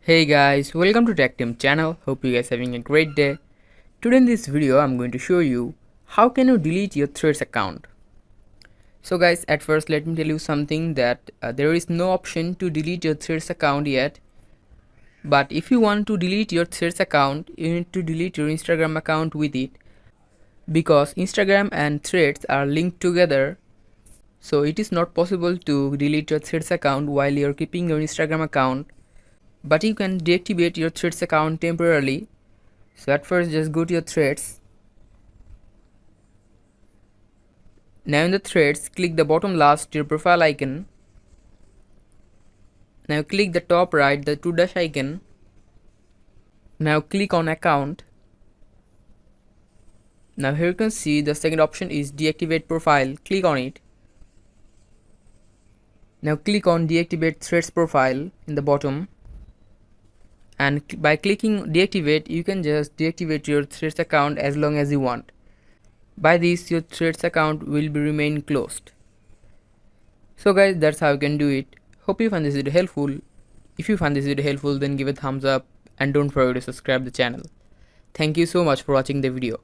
Hey guys, welcome to Tech Team channel. Hope you guys having a great day. Today in this video I'm going to show you how can you delete your Threads account. So guys, at first let me tell you something that there is no option to delete your Threads account yet. But if you want to delete your Threads account, you need to delete your Instagram account with it, because Instagram and Threads are linked together. So it is not possible to delete your Threads account while you're keeping your Instagram account. But you can deactivate your Threads account temporarily. So at first just go to your Threads. Now in the Threads, click the bottom last your profile icon. Now click the top right the 2 dash icon. Now click on account. Now here you can see the second option is deactivate profile. Click on it. Now click on deactivate Threads profile in the bottom. And by clicking deactivate, you can just deactivate your Threads account as long as you want. By this, your Threads account will be remain closed. So guys, that's how you can do it. Hope you find this video helpful. If you find this video helpful, then give a thumbs up and don't forget to subscribe the channel. Thank you so much for watching the video.